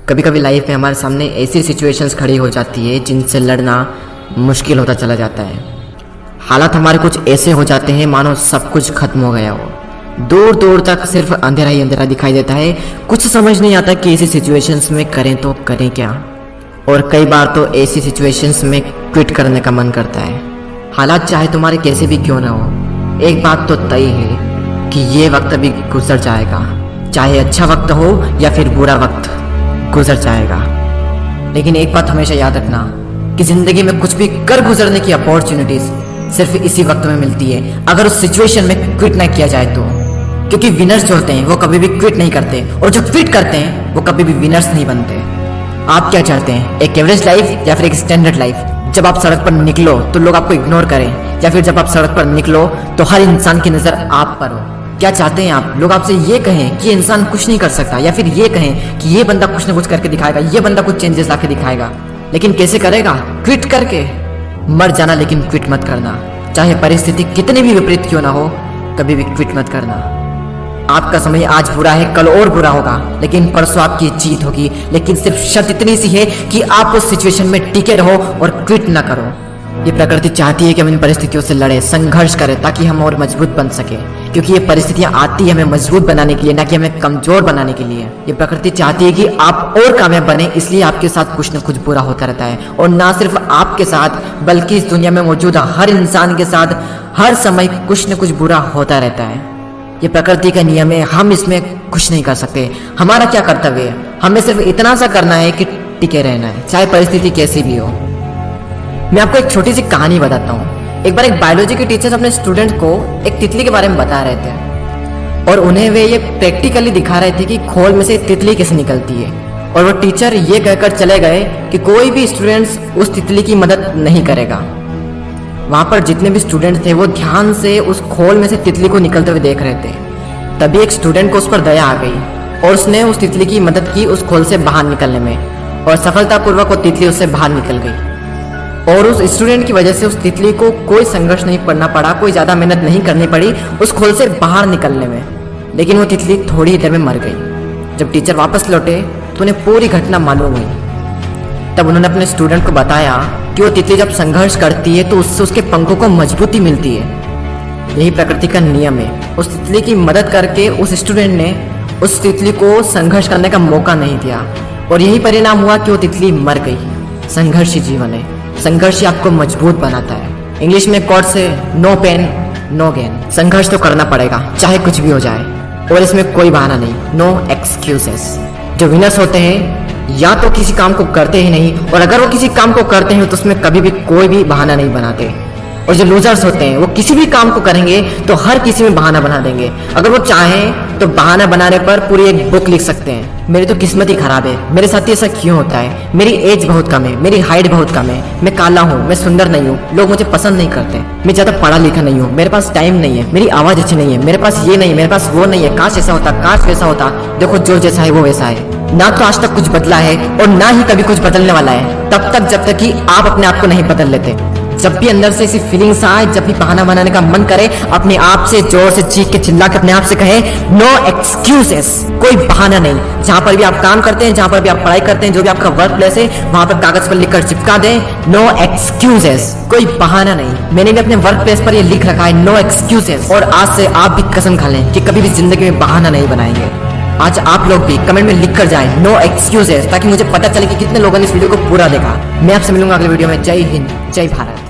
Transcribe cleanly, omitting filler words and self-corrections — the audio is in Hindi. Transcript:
कभी कभी लाइफ में हमारे सामने ऐसी सिचुएशंस खड़ी हो जाती है जिनसे लड़ना मुश्किल होता चला जाता है। हालात हमारे कुछ ऐसे हो जाते हैं मानो सब कुछ खत्म हो गया हो। दूर दूर तक सिर्फ अंधेरा ही अंधेरा दिखाई देता है। कुछ समझ नहीं आता कि ऐसी सिचुएशंस में करें तो करें क्या। और कई बार तो ऐसी सिचुएशंस में क्विट करने का मन करता है। हालात चाहे तुम्हारे कैसे भी क्यों ना हो, एक बात तो तय है कि ये वक्त भी गुजर जाएगा। चाहे अच्छा वक्त हो या फिर बुरा वक्त, गुजर जाएगा। लेकिन एक बात हमेशा याद रखना कि जिंदगी में कुछ भी कर गुजरने की अपॉर्चुनिटीज सिर्फ इसी वक्त में मिलती है, अगर उस सिचुएशन में क्विट ना किया जाए तो। क्योंकि विनर्स जो होते हैं वो कभी भी क्विट नहीं करते, और जो क्विट करते हैं वो कभी भी विनर्स नहीं बनते। आप क्या चाहते हैं, एक एवरेज लाइफ या फिर एक स्टैंडर्ड लाइफ? जब आप सड़क पर निकलो तो लोग आपको इग्नोर करें, या फिर जब आप सड़क पर निकलो तो हर इंसान की नजर आप पर हो? क्या चाहते हैं आप? लोग आपसे ये कहें कि ये इंसान कुछ नहीं कर सकता, या फिर ये कहें कि ये बंदा कुछ ना कुछ करके दिखाएगा, ये बंदा कुछ चेंजेस लाके दिखाएगा। लेकिन कैसे करेगा? क्विट करके। मर जाना, लेकिन क्विट मत करना। चाहे परिस्थिति कितनी भी विपरीत क्यों ना हो, कभी भी क्विट मत करना। आपका समय आज बुरा है, कल और बुरा होगा, लेकिन परसों आपकी जीत होगी। लेकिन सिर्फ शर्त इतनी सी है कि आप उस सिचुएशन में टिके रहो और क्विट ना करो। ये प्रकृति चाहती है कि हम इन परिस्थितियों से लड़े, संघर्ष करें, ताकि हम और मजबूत बन सके। क्योंकि ये परिस्थितियां आती है हमें मजबूत बनाने के लिए, ना कि हमें कमजोर बनाने के लिए। ये प्रकृति चाहती है कि आप और कामयाब बने, इसलिए आपके साथ कुछ न कुछ बुरा होता रहता है। और ना सिर्फ आपके साथ, बल्कि इस दुनिया में मौजूद हर इंसान के साथ हर समय कुछ न कुछ बुरा होता रहता है। ये प्रकृति का नियम है, हम इसमें कुछ नहीं कर सकते। हमारा क्या कर्तव्य है? हमें सिर्फ इतना सा करना है कि टिके रहना है, चाहे परिस्थिति कैसी भी हो। मैं आपको एक छोटी सी कहानी बताता हूँ। एक बार एक बायोलॉजी के टीचर अपने स्टूडेंट को एक तितली के बारे में बता रहे थे, और उन्हें वे ये प्रैक्टिकली दिखा रहे थे कि खोल में से तितली कैसे निकलती है। और वो टीचर ये कहकर चले गए कि कोई भी स्टूडेंट्स उस तितली की मदद नहीं करेगा। वहां पर जितने भी स्टूडेंट थे वो ध्यान से उस खोल में से तितली को निकलते हुए देख रहे थे। तभी एक स्टूडेंट को उस पर दया आ गई और उसने उस तितली की मदद की उस खोल से बाहर निकलने में, और सफलतापूर्वक वो तितली उससे बाहर निकल गई। और उस स्टूडेंट की वजह से उस तितली को कोई संघर्ष नहीं करना पड़ा, कोई ज्यादा मेहनत नहीं करनी पड़ी उस खोल से बाहर निकलने में। लेकिन वो तितली थोड़ी ही देर में मर गई। जब टीचर वापस लौटे तो उन्हें पूरी घटना मालूम हुई। तब उन्होंने अपने स्टूडेंट को बताया कि वो तितली जब संघर्ष करती है तो उससे उसके पंखों को मजबूती मिलती है। यही प्रकृति का नियम है। उस तितली की मदद करके उस स्टूडेंट ने उस तितली को संघर्ष करने का मौका नहीं दिया, और यही परिणाम हुआ कि वो तितली मर गई। संघर्ष ही जीवन है, संघर्ष ही आपको मजबूत बनाता है। इंग्लिश में कोट से नो पेन नो गेन। संघर्ष तो करना पड़ेगा, चाहे कुछ भी हो जाए, और इसमें कोई बहाना नहीं, नो एक्सक्यूजेस। जो विनर्स होते हैं या तो किसी काम को करते ही नहीं, और अगर वो किसी काम को करते हैं तो उसमें कभी भी कोई भी बहाना नहीं बनाते। और जो लूजर्स होते हैं वो किसी भी काम को करेंगे तो हर किसी में बहाना बना देंगे। अगर वो चाहें तो बहाना बनाने पर पूरी एक बुक लिख सकते हैं। मेरी तो किस्मत ही खराब है, मेरे साथ ऐसा क्यों होता है, मेरी एज बहुत कम है, मेरी हाइट बहुत कम है, मैं काला हूँ, मैं सुंदर नहीं हूँ, लोग मुझे पसंद नहीं करते, मैं ज्यादा पढ़ा लिखा नहीं हूँ, मेरे पास टाइम नहीं है, मेरी आवाज अच्छी नहीं है, मेरे पास ये नहीं है, मेरे पास वो नहीं है, काश ऐसा होता, काश वैसा होता। देखो जो जैसा है वो वैसा है। ना तो आज तक कुछ बदला है और ना ही कभी कुछ बदलने वाला है, तब तक जब तक कि आप अपने आप को नहीं बदल लेते। जब भी अंदर से ऐसी फीलिंग्स आए, जब भी बहाना बनाने का मन करे, अपने आप से जोर से चीख के चिल्ला के अपने आप से कहे नो एक्सक्यूजेस। कोई बहाना नहीं। जहां पर भी आप काम करते हैं, जहां पर भी आप पढ़ाई करते हैं, जो भी आपका वर्क प्लेस है, वहां पर कागज पर लिखकर चिपका दें नो एक्सक्यूजेस। कोई बहाना नहीं। मैंने भी अपने वर्क प्लेस पर ये लिख रखा है नो एक्सक्यूजेस, और आज से आप भी कसम खा लें कि कभी भी जिंदगी में बहाना नहीं बनाएंगे। आज आप लोग भी कमेंट में लिख कर जाएं नो एक्सक्यूजेस, ताकि मुझे पता चले कि कितने लोगों ने इस वीडियो को पूरा देखा। मैं आपसे मिलूंगा अगले वीडियो में। जय हिंद, जय भारत।